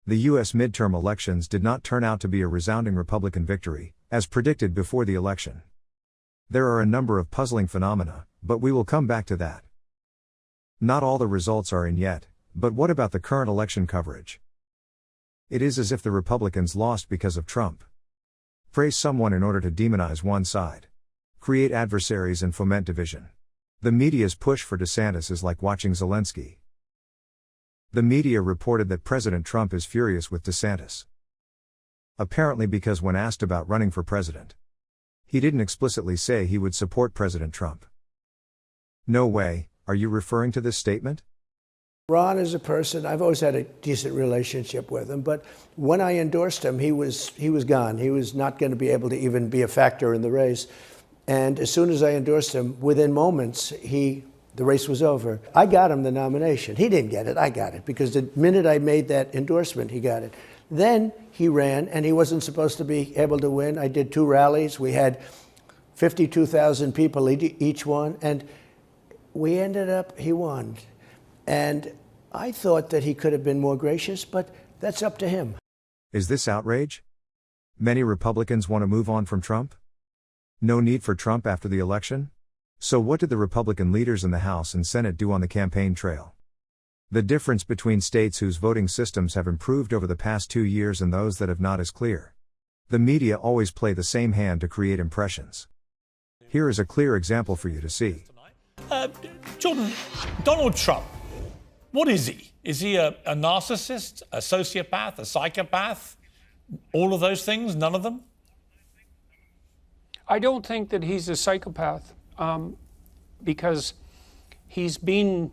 The U.S. midterm elections did not turn out to be a resounding Republican victory, as predicted before the election. There are a number of puzzling phenomena, but we will come back to that. Not all the results are in yet, but what about the current election coverage? It is as if the Republicans lost because of Trump. Praise someone in order to demonize one side. Create adversaries and foment division. The media's push for DeSantis is like watching Zelensky. The media reported that President Trump is furious with DeSantis. Apparently because when asked about running for president, he didn't explicitly say he would support President Trump. No way, are you referring to this statement? Ron is a person, I've always had a decent relationship with him, but when I endorsed him, he was gone. He was not going to be able to even be a factor in the race. And as soon as I endorsed him, within moments, the race was over. I got him the nomination. He didn't get it, I got it, because the minute I made that endorsement, he got it. Then he ran, and he wasn't supposed to be able to win. I did 2 rallies. We had 52,000 people each one, and he won. And I thought that he could have been more gracious, but that's up to him. Is this outrage? Many Republicans want to move on from Trump? No need for Trump after the election? So what did the Republican leaders in the House and Senate do on the campaign trail? The difference between states whose voting systems have improved over the past 2 years and those that have not is clear. The media always play the same hand to create impressions. Here is a clear example for you to see. Jordan, Donald Trump, what is he? Is he a narcissist, a sociopath, a psychopath? All of those things? None of them? I don't think that he's a psychopath because he's been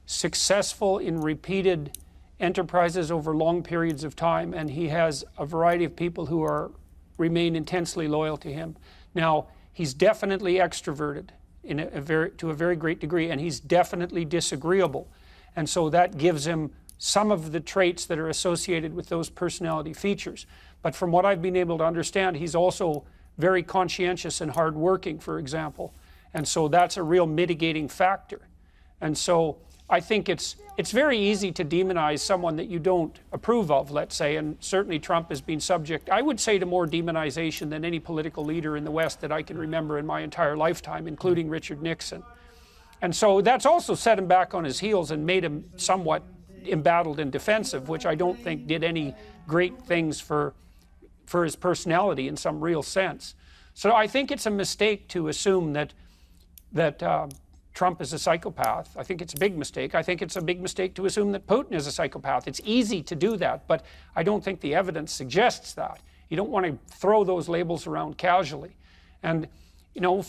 successful in repeated enterprises over long periods of time, and he has a variety of people who remain intensely loyal to him. Now, he's definitely extroverted to a very great degree, and he's definitely disagreeable. And so that gives him some of the traits that are associated with those personality features. But from what I've been able to understand, he's also very conscientious and hardworking, for example. And so that's a real mitigating factor. And so I think it's very easy to demonize someone that you don't approve of, let's say, and certainly Trump has been subject, I would say, to more demonization than any political leader in the West that I can remember in my entire lifetime, including Richard Nixon. And so that's also set him back on his heels and made him somewhat embattled and defensive, which I don't think did any great things for his personality in some real sense. So I think it's a mistake to assume that Trump is a psychopath. I think it's a big mistake. I think it's a big mistake to assume that Putin is a psychopath. It's easy to do that, but I don't think the evidence suggests that. You don't want to throw those labels around casually. And, you know,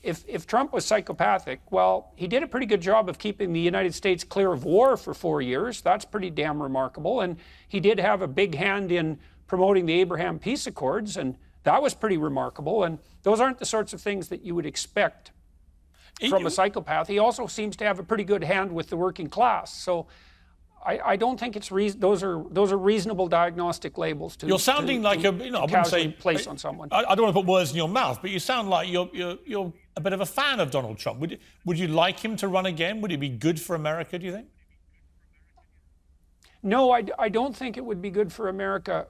if Trump was psychopathic, well, he did a pretty good job of keeping the United States clear of war for 4 years. That's pretty damn remarkable. And he did have a big hand in promoting the Abraham Peace Accords, and that was pretty remarkable. And those aren't the sorts of things that you would expect from a psychopath. He also seems to have a pretty good hand with the working class. So I don't think it's those are reasonable diagnostic labels to. You're sounding like I wouldn't say place on someone. I don't want to put words in your mouth, but you sound like you're a bit of a fan of Donald Trump. Would you like him to run again? Would he be good for America, do you think? No, I don't think it would be good for America.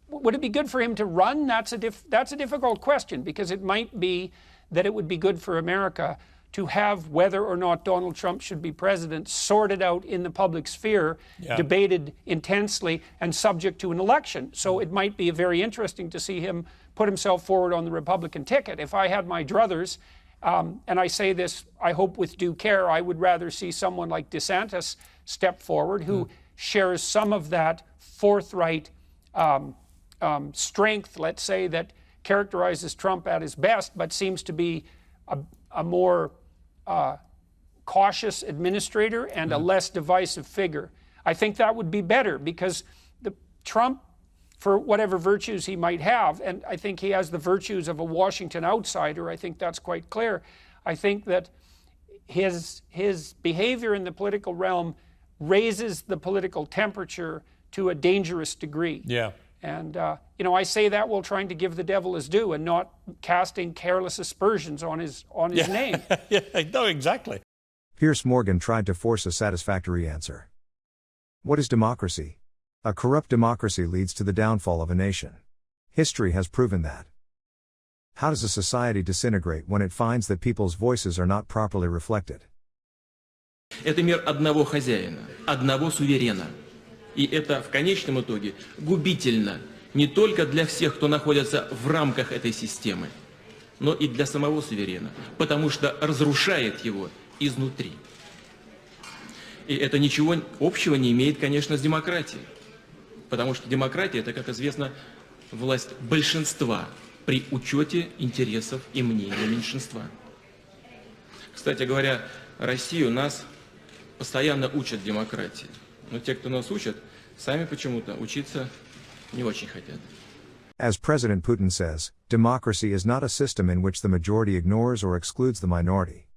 Would it be good for him to run? That's a difficult question, because it might be that it would be good for America to have whether or not Donald Trump should be president sorted out in the public sphere, debated intensely, and subject to an election. So it might be very interesting to see him put himself forward on the Republican ticket. If I had my druthers, and I say this, I hope with due care, I would rather see someone like DeSantis step forward, who shares some of that forthright strength, let's say, that characterizes Trump at his best, but seems to be a more cautious administrator and a less divisive figure. I think that would be better, because Trump, for whatever virtues he might have, and I think he has the virtues of a Washington outsider, I think that's quite clear. I think that his behavior in the political realm raises the political temperature to a dangerous degree. Yeah. And, I say that while trying to give the devil his due and not casting careless aspersions on his name. Yeah, no, exactly. Piers Morgan tried to force a satisfactory answer. What is democracy? A corrupt democracy leads to the downfall of a nation. History has proven that. How does a society disintegrate when it finds that people's voices are not properly reflected? Это мир одного хозяина, одного суверена. И это в конечном итоге губительно не только для всех, кто находится в рамках этой системы, но и для самого суверена, потому что разрушает его изнутри. И это ничего общего не имеет, конечно, с демократией. Потому что демократия – это, как известно, власть большинства при учете интересов и мнений меньшинства. Кстати говоря, Россию нас постоянно учат демократии. Но те, кто нас учат, сами почему-то учиться не очень хотят. As President Putin says, democracy is not a system in which the majority ignores or excludes the minority.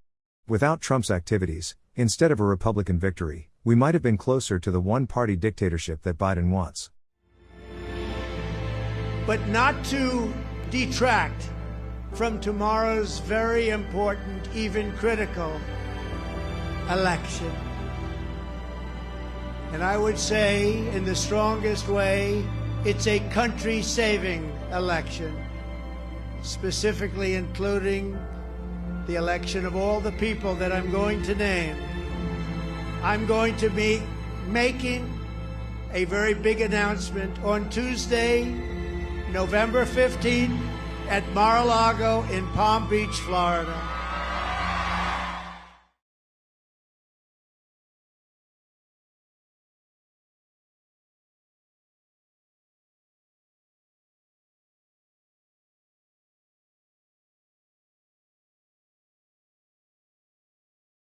Without Trump's activities, instead of a Republican victory, we might have been closer to the one-party dictatorship that Biden wants. But not to detract from tomorrow's very important, even critical election. And I would say, in the strongest way, it's a country-saving election, specifically including the election of all the people that I'm going to name. I'm going to be making a very big announcement on Tuesday, November 15th at Mar-a-Lago in Palm Beach, Florida.